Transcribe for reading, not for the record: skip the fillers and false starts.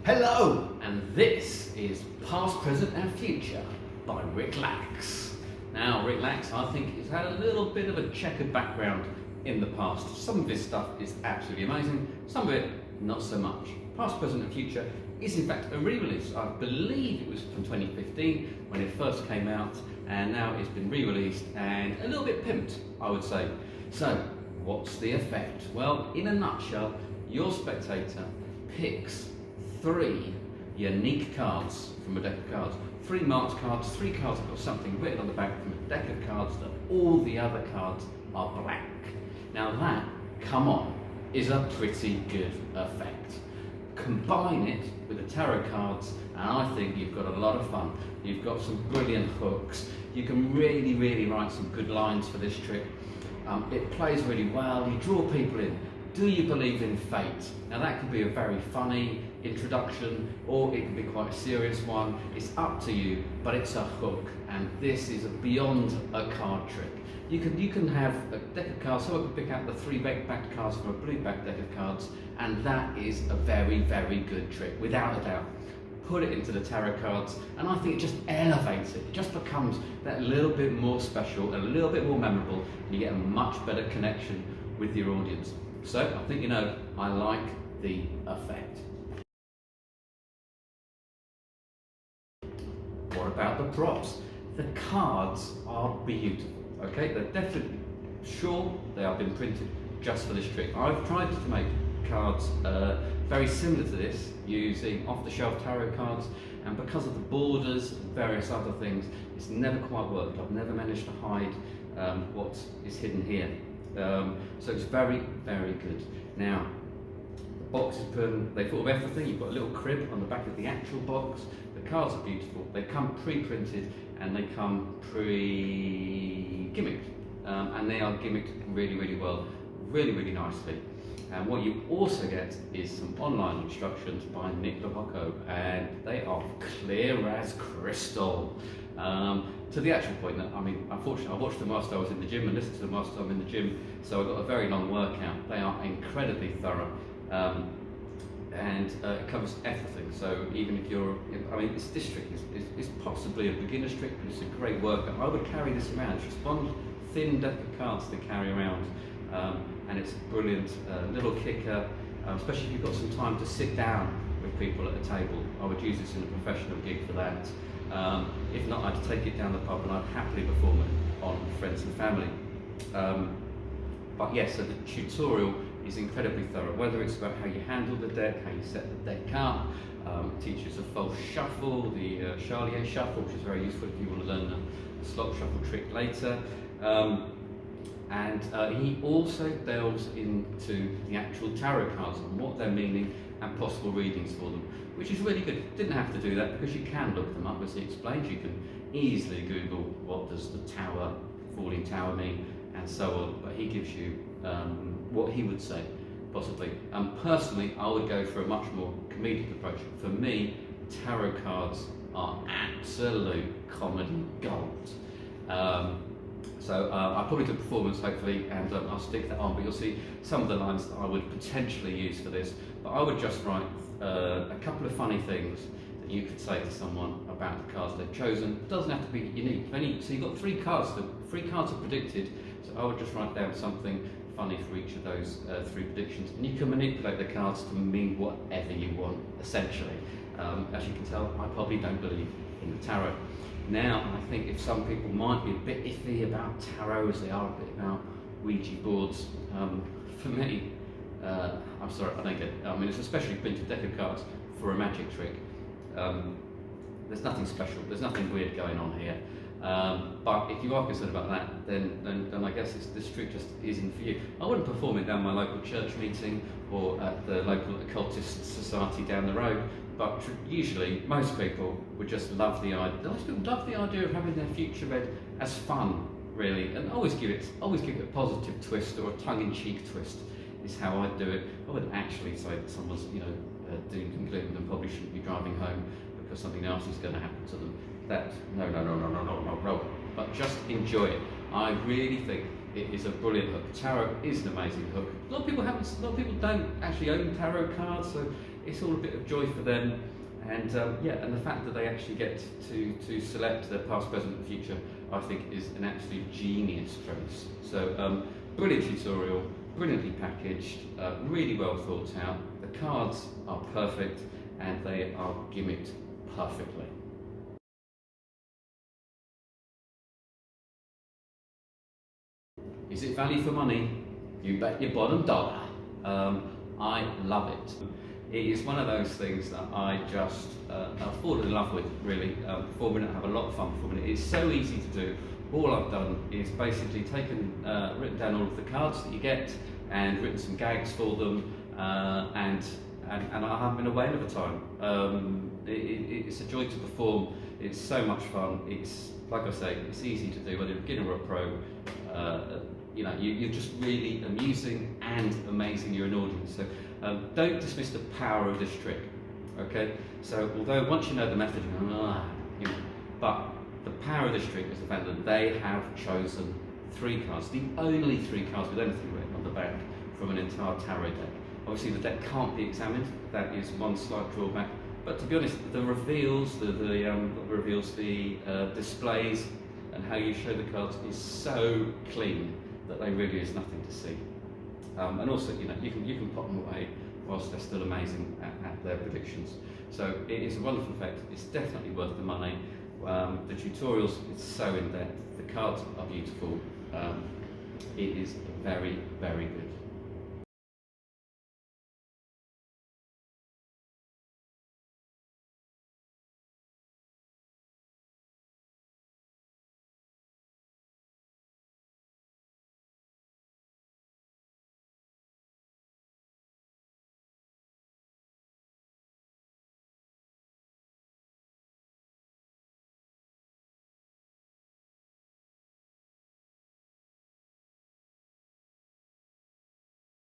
Hello, and this is Past, Present and Future by Rick Lax. Now, Rick Lax, I think, has had a little bit of a checkered background in the past. Some of his stuff is absolutely amazing, some of it not so much. Past, Present and Future is in fact a re-release. I believe it was from 2015 when it first came out, and now it's been re-released and a little bit pimped, I would say. So, what's the effect? Well, in a nutshell, your spectator picks 3 unique cards from a deck of cards. 3 marked cards, 3 cards have got something written on the back from a deck of cards that all the other cards are blank. Now that, come on, is a pretty good effect. Combine it with the tarot cards and I think you've got a lot of fun. You've got some brilliant hooks. You can really write some good lines for this trick. It plays really well, you draw people in. Do you believe in fate? Now that could be a very funny introduction or it can be quite a serious one. It's up to you, but it's a hook and this is beyond a card trick. You can have a deck of cards, so I could pick out the 3 backed cards from a blue back deck of cards, and that is a very good trick, without a doubt. Put it into the tarot cards and I think it just elevates it. It just becomes that little bit more special, a little bit more memorable, and you get a much better connection with your audience. So I think I like the effect. What about the props? The cards are beautiful, okay? They're definitely, sure, they have been printed just for this trick. I've tried to make cards very similar to this using off-the-shelf tarot cards, and because of the borders and various other things, it's never quite worked. I've never managed to hide what is hidden here. So it's very good. Now, the box is they thought of everything. You've got a little crib on the back of the actual box. The cards are beautiful. They come pre-printed and they come pre-gimmicked. And they are gimmicked really well, really nicely. And what you also get is some online instructions by Nick Levocco, and they are clear as crystal. To the actual point that, unfortunately, I watched them whilst I was in the gym and listened to them whilst I'm in the gym, so I got a very long workout. They are incredibly thorough, and it covers everything. So even if you're, this trick is possibly a beginner's trick, but it's a great workout. I would carry this around. It's just one thin deck of cards to carry around, and it's a brilliant little kicker, especially if you've got some time to sit down with people at a table. I would use this in a professional gig for that. If not, I'd take it down the pub and I'd happily perform it on friends and family. But yes, so the tutorial is incredibly thorough, whether it's about how you handle the deck, how you set the deck up, teaches a false shuffle, the Charlier shuffle, which is very useful if you want to learn the slot shuffle trick later. And he also delves into the actual tarot cards and what they're meaning and possible readings for them, which is really good. Didn't have to do that because you can look them up, as he explains. You can easily Google what does the tower, falling tower mean, and so on. But he gives you what he would say, possibly. Personally, I would go for a much more comedic approach. For me, tarot cards are absolute comedy gold. So I'll probably do a performance hopefully, and I'll stick that on, but you'll see some of the lines that I would potentially use for this. But I would just write a couple of funny things that you could say to someone about the cards they've chosen. It doesn't have to be unique. So you've got 3 cards, the 3 cards are predicted, so I would just write down something funny for each of those 3 predictions. And you can manipulate the cards to mean whatever you want, essentially. As you can tell, I probably don't believe in the tarot. Now, I think if some people might be a bit iffy about tarot, as they are a bit about Ouija boards, for me, I'm sorry, I don't get it. It's a specially printed deck of cards for a magic trick. There's nothing special, there's nothing weird going on here. But if you are concerned about that, then I guess this trick just isn't for you. I wouldn't perform it down my local church meeting or at the local occultist society down the road. But usually, most people would just love the idea. Most people love the idea of having their future read as fun, really, and always give it a positive twist or a tongue-in-cheek twist. Is how I do it. I wouldn't actually say that someone's, doomed and gloomed and probably shouldn't be driving home because something else is going to happen to them. No. But just enjoy it. I really think it is a brilliant hook. Tarot is an amazing hook. A lot of people don't actually own tarot cards, so it's all a bit of joy for them. And yeah, and the fact that they actually get to select their past, present, and future, I think is an absolute genius premise. So brilliant tutorial, brilliantly packaged, really well thought out. The cards are perfect and they are gimmicked perfectly. Is it value for money? You bet your bottom dollar. I love it. It is one of those things that I just fall in love with, really, performing it, have a lot of fun performing it. It's so easy to do. All I've done is basically written down all of the cards that you get and written some gags for them, and I haven't been a whale of a time. It's a joy to perform. It's so much fun. It's, like I say, it's easy to do, whether you're a beginner or a pro. You know, you're just really amusing and amazing your audience. So don't dismiss the power of this trick. Okay. So although once you know the method, you go, you know, but the power of this trick is the fact that they have chosen 3 cards, the only 3 cards with anything written on the back from an entire tarot deck. Obviously, the deck can't be examined. That is one slight drawback. But to be honest, the reveals, the displays, and how you show the cards is so clean that there really is nothing to see. And also, you know, you can pop them away whilst they're still amazing at their predictions. So it is a wonderful effect. It's definitely worth the money. The tutorials is so in depth. The cards are beautiful. It is very, very good.